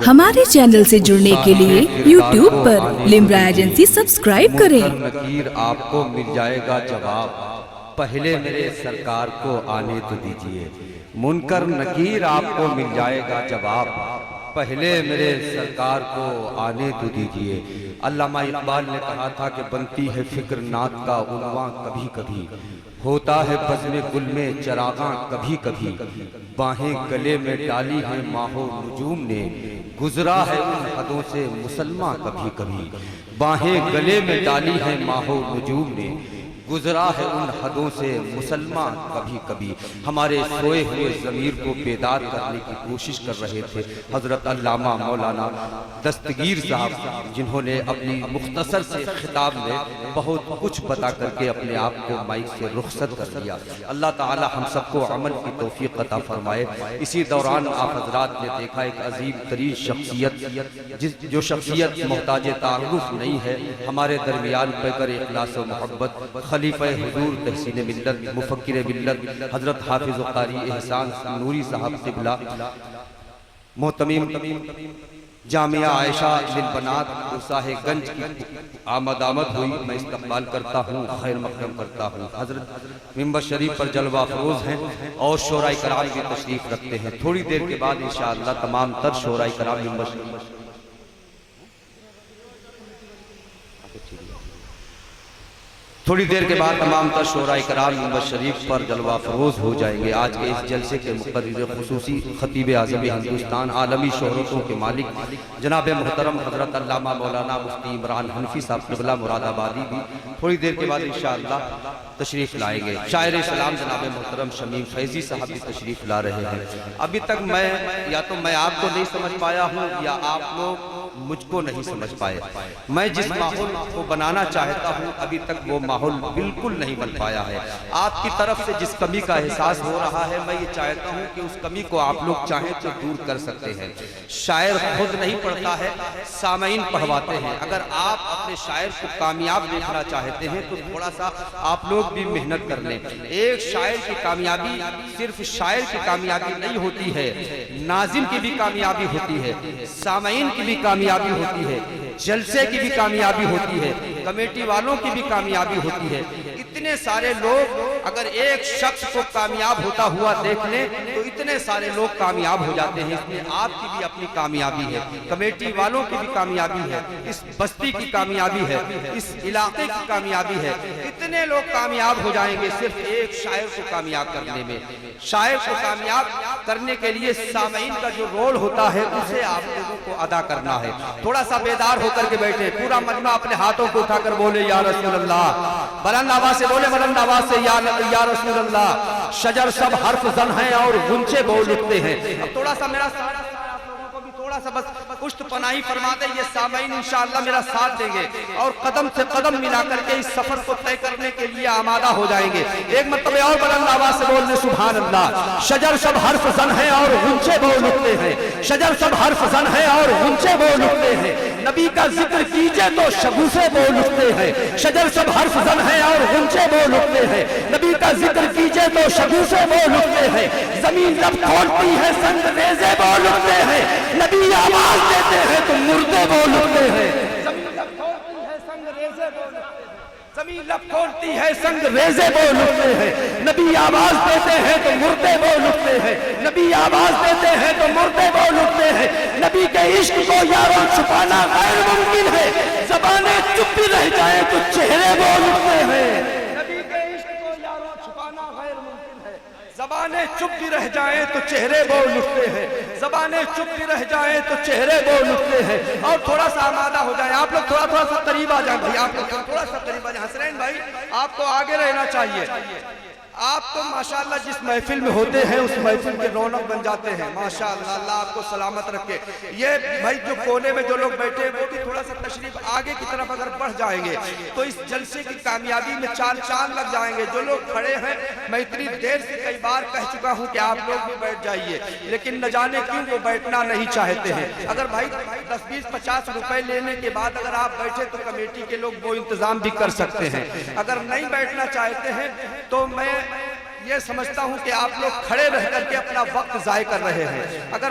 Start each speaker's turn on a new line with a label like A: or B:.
A: ہمارے چینل سے جڑنے کے لیے یوٹیوب پر لمرا ایجنسی سبسکرائب کریں۔
B: نکیر آپ کو مل جائے گا جواب، پہلے میرے سرکار کو آنے تو دیجئے۔ منکر نکیر آپ کو مل جائے گا جواب، پہلے میرے سرکار کو آنے تو دیجئے۔ علامہ اقبال نے کہا تھا کہ بنتی ہے فکر نات کا عنواں کبھی کبھی، ہوتا ہے بزم گل میں چراغاں کبھی کبھی، باہیں گلے میں ڈالی ہیں ماہ و نجوم نے، گزرا ہے ان حدوں سے مسلماں کبھی کبھی، باہیں گلے میں ڈالی ہیں ماہ و نجوم نے، گزرا ہے ان حدوں سے مسلمان کبھی کبھی۔ ہمارے سوئے ہوئے ضمیر کو بیدار کرنے کی کوشش کر رہے تھے حضرت علامہ مولانا دستگیر صاحب، جنہوں نے اپنی مختصر سے خطاب میں بہت کچھ بتا کر کے اپنے آپ کو مائک سے رخصت کر دیا۔ اللہ تعالی ہم سب کو عمل کی توفیق عطا فرمائے۔ اسی دوران آپ حضرات نے دیکھا ایک عظیم ترین شخصیت، جو شخصیت محتاج تعارف نہیں ہے، ہمارے درمیان پیکر اخلاص و محبت، خلیفہ حضور تحسین ملت، مفکر ملت، حضرت حافظ و قاری احسان نوری صاحب قبلہ، محتمیم جامعہ عائشہ للبنات عرصہ گنج کی آمد ہوئی، میں استقبال کرتا ہوں، خیر مقدم کرتا ہوں۔ حضرت ممبر شریف پر جلوہ افروز ہیں اور شورائے کرام بھی تشریف رکھتے ہیں۔ تھوڑی دیر کے بعد انشاءاللہ تمام تر شورائے کرام ممبر شریف تمام تر شورائے کرام ممبر شریف پر جلوہ افروز ہو جائیں گے۔ آج کے اس جلسے کے مقرر خصوصی خطیب اعظم ہندوستان، عالمی شہرتوں کے مالک جناب محترم حضرت علامہ مولانا مفتی عمران حنفی صاحب قبلہ مراد آبادی بھی تھوڑی دیر کے بعد انشاءاللہ تشریف لائیں گے۔ شاعر اسلام جناب محترم شمیم فیضی صاحب بھی تشریف لا رہے ہیں۔ ابھی تک میں آپ کو نہیں سمجھ پایا ہوں یا آپ لوگ مجھ کو نہیں سمجھ پائے۔ میں جس ماحول کو بنانا چاہتا ہوں ابھی تک وہ ماحول بالکل نہیں بن پایا ہے۔ آپ کی طرف سے جس کمی کا احساس ہو رہا ہے، میں یہ چاہتا ہوں کہ اس کمی کو آپ لوگ چاہیں تو دور کر سکتے ہیں۔ شاعر خود نہیں پڑھتا ہے، سامعین پڑھواتے ہیں۔ اگر آپ اپنے شاعر کو کامیاب دیکھنا چاہتے ہیں تو تھوڑا سا آپ لوگ بھی محنت کر لیں۔ ایک شاعر کی کامیابی صرف شاعر کی کامیابی نہیں ہوتی ہے، ناظم کی بھی کامیابی ہوتی ہے، سامعین کی بھی کامیابی ہوتی ہے، جلسے کی بھی کامیابی ہوتی ہے، کمیٹی والوں کی بھی کامیابی ہوتی ہے۔ اتنے سارے لوگ اگر ایک شخص کو کامیاب ہوتا ہوا دیکھ لیں تو اتنے سارے لوگ کامیاب ہو جاتے ہیں۔ اس میں آپ کی بھی اپنی کامیابی ہے، کمیٹی والوں کی بھی کامیابی ہے، اس بستی کی کامیابی ہے، اس علاقے کی کامیابی ہے۔ اتنے لوگ کامیاب ہو جائیں گے صرف ایک شاعر کو کامیاب کرنے میں۔ شاعر کو کامیاب کرنے کے لیے سامعین کا جو رول ہوتا ہے اسے آپ لوگوں کو ادا کرنا ہے۔ تھوڑا سا بیدار ہو کر کے بیٹھے، پورا مجمع اپنے ہاتھوں کو اٹھا کر بولے یا رسول اللہ، بلند آواز سے بولے، بلند آواز سے یا رسول اللہ۔ شجر سب حرف زن ہیں اور غنچے بول اٹھتے ہیں۔ اب تھوڑا سا میرا آپ لوگوں کو بھی تھوڑا سا بس پشت پناہی فرما دیں، یہ سامعین انشاءاللہ میرا ساتھ دیں گے اور قدم سے قدم ملا کر کے اس سفر کو طے کرنے کے لیے آمادہ ہو جائیں گے۔ ایک مرتبہ اور بلند آواز سے بولنے سبحان اللہ۔ شجر سب حرف زن ہیں اور غنچے بول اٹھتے ہیں، شجر سب حرف زن ہیں اور غنچے بول اٹھتے ہیں، نبی کا ذکر کیجئے تو شگوفے بول اٹھتے ہیں۔ شجر سب حرف زن ہیں اور غنچے بول اٹھتے ہیں، نبی کا ذکر کیجئے تو شگوفے بول اٹھتے ہیں، زمین لب کھولتی ہے سنگ ریزے بول اٹھتے ہیں، نبی آواز دیتے ہیں تو مردے بول اٹھتے ہیں۔ زمین لب کھولتی ہے سنگ ریزے بول اٹھتے ہیں، نبی آواز دیتے ہیں تو مردے بول اٹھتے ہیں، نبی آواز دیتے ہیں تو مردے بول اٹھتے ہیں۔ نبی کے عشق کو یاروں چھپانا غیر ممکن ہے، زبانیں چپ بھی رہ جائیں تو چہرے بول اٹھتے ہیں۔ نبی کے عشق کو یاروں چھپانا غیر ممکن ہے، زبانیں چپ بھی رہ جائیں تو چہرے بول اٹھتے ہیں، زبانیں چپ بھی رہ جائیں تو چہرے بول اٹھتے ہیں۔ اور تھوڑا سا آمادہ ہو جائیں، آپ لوگ تھوڑا سا قریب آ جائیں بھائی، آپ لوگ تھوڑا سا قریب آ جائیں۔ حسنین بھائی آپ کو آگے رہنا چاہیے، آپ تو ماشاءاللہ جس محفل میں ہوتے ہیں اس محفل کے رونق بن جاتے ہیں ماشاءاللہ، اللہ آپ کو سلامت رکھے۔ یہ بھائی جو کونے میں جو لوگ بیٹھے ہیں وہ بھی تھوڑا سا تشریف آگے کی طرف اگر بڑھ جائیں گے تو اس جلسے کی کامیابی میں چار چاند لگ جائیں گے۔ جو لوگ کھڑے ہیں میں اتنی دیر سے کئی بار کہہ چکا ہوں کہ آپ لوگ بھی بیٹھ جائیے، لیکن نہ جانے کیوں وہ بیٹھنا نہیں چاہتے ہیں۔ اگر بھائی 10-20-50 روپے لینے کے بعد اگر آپ بیٹھے تو کمیٹی کے لوگ وہ انتظام بھی کر سکتے ہیں۔ اگر نہیں بیٹھنا چاہتے ہیں تو میں یہ سمجھتا ہوں کہ آپ لوگ کھڑے رہ کر کے اپنا وقت ضائع کر رہے ہیں۔ اگر